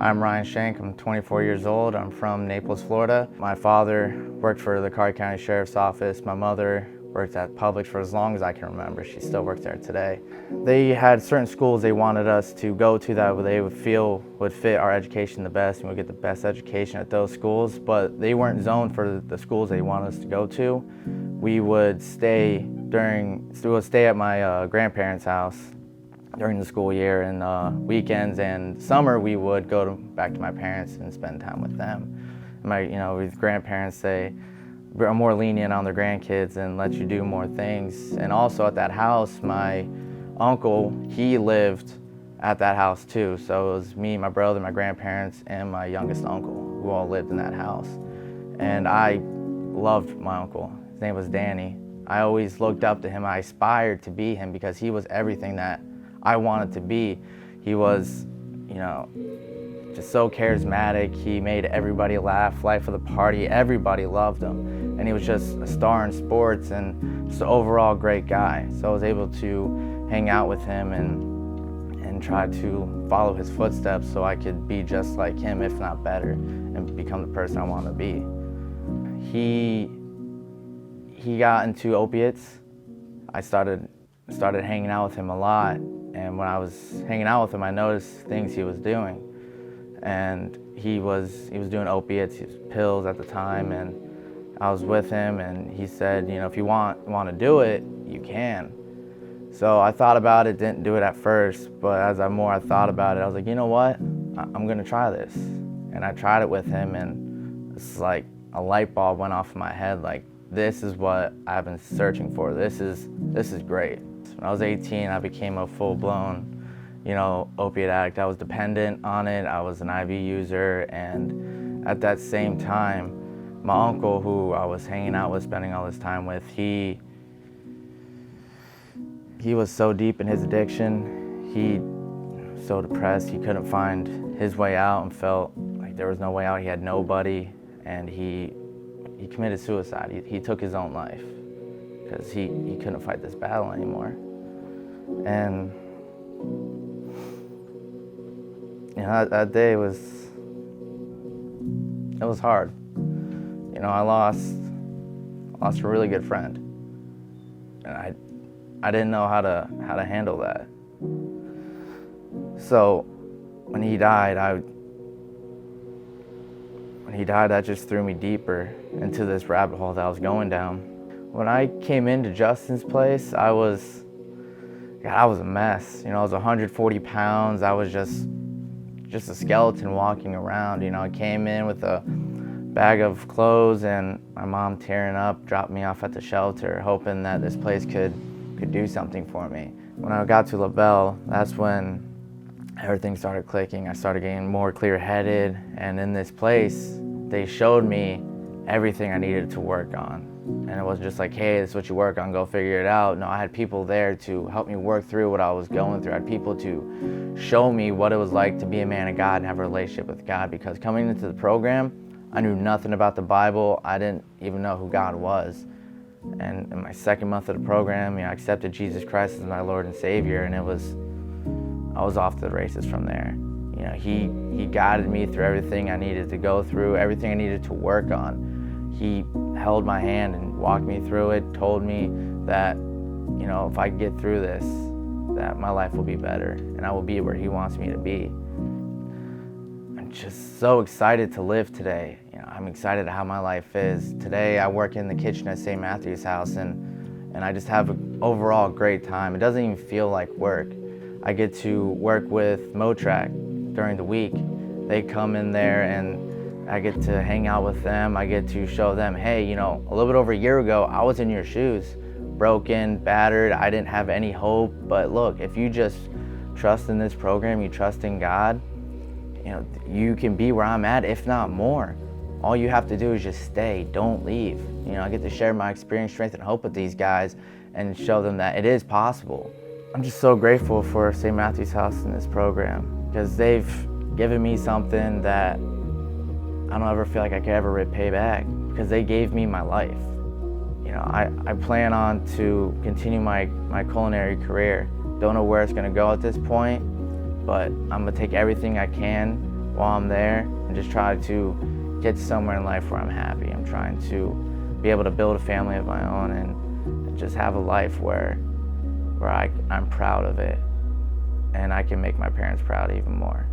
I'm Ryan Shank. I'm 24 years old. I'm from Naples, Florida. My father worked for the County Sheriff's Office. My mother worked at Publix for as long as I can remember. She still works there today. They had certain schools they wanted us to go to that they would feel would fit our education the best and we'd get the best education at those schools, but they weren't zoned for the schools they wanted us to go to. We would stay at my grandparents' house during the school year, and weekends and summer we would go back to my parents and spend time with them. With grandparents, they are more lenient on their grandkids and let you do more things. And also at that house, my uncle, he lived at that house too. So it was me, my brother, my grandparents, and my youngest uncle who all lived in that house. And I loved my uncle. His name was Danny. I always looked up to him. I aspired to be him because he was everything that I wanted to be. He was, just so charismatic. He made everybody laugh, life of the party. Everybody loved him. And he was just a star in sports and just an overall great guy. So I was able to hang out with him and try to follow his footsteps so I could be just like him, if not better, and become the person I want to be. He got into opiates. I started hanging out with him a lot, and when I was hanging out with him, I noticed things he was doing. And he was doing opiates, he was pills at the time, and I was with him, and he said, if you want to do it, you can. So I thought about it, didn't do it at first, but as I thought about it, I was like, you know what? I'm gonna try this. And I tried it with him, and it's like a light bulb went off in my head, like, this is what I've been searching for. This is great. When I was 18, I became a full-blown, opiate addict. I was dependent on it. I was an IV user, and at that same time, my uncle, who I was hanging out with, spending all this time with, he was so deep in his addiction. He was so depressed. He couldn't find his way out and felt like there was no way out. He had nobody, and he committed suicide. He took his own life because he couldn't fight this battle anymore. And that day was hard. I lost a really good friend, and I didn't know how to handle that. So when he died, that just threw me deeper into this rabbit hole that I was going down. When I came into Justin's place, I was a mess. I was 140 pounds. I was just a skeleton walking around. I came in with a bag of clothes and my mom tearing up, dropped me off at the shelter, hoping that this place could do something for me. When I got to LaBelle, that's when everything started clicking. I started getting more clear-headed, and in this place, they showed me everything I needed to work on. And it wasn't just like, hey, this is what you work on, go figure it out. No, I had people there to help me work through what I was going through. I had people to show me what it was like to be a man of God and have a relationship with God, because coming into the program, I knew nothing about the Bible. I didn't even know who God was. And in my second month of the program, I accepted Jesus Christ as my Lord and Savior, and I was off to the races from there. He guided me through everything I needed to go through, everything I needed to work on. He held my hand and walked me through it, told me that, if I get through this, that my life will be better and I will be where He wants me to be. I'm just so excited to live today. I'm excited at how my life is. Today I work in the kitchen at St. Matthew's house, and I just have an overall great time. It doesn't even feel like work. I get to work with Motrack during the week. They come in there and I get to hang out with them. I get to show them, hey, a little bit over a year ago, I was in your shoes, broken, battered. I didn't have any hope. But look, if you just trust in this program, you trust in God, you can be where I'm at, if not more. All you have to do is just stay, don't leave. I get to share my experience, strength, and hope with these guys and show them that it is possible. I'm just so grateful for St. Matthew's House and this program, because they've given me something that I don't ever feel like I could ever repay back, because they gave me my life. I plan on to continue my culinary career. Don't know where it's gonna go at this point, but I'm gonna take everything I can while I'm there and just try to get somewhere in life where I'm happy. I'm trying to be able to build a family of my own and just have a life where I'm proud of it and I can make my parents proud even more.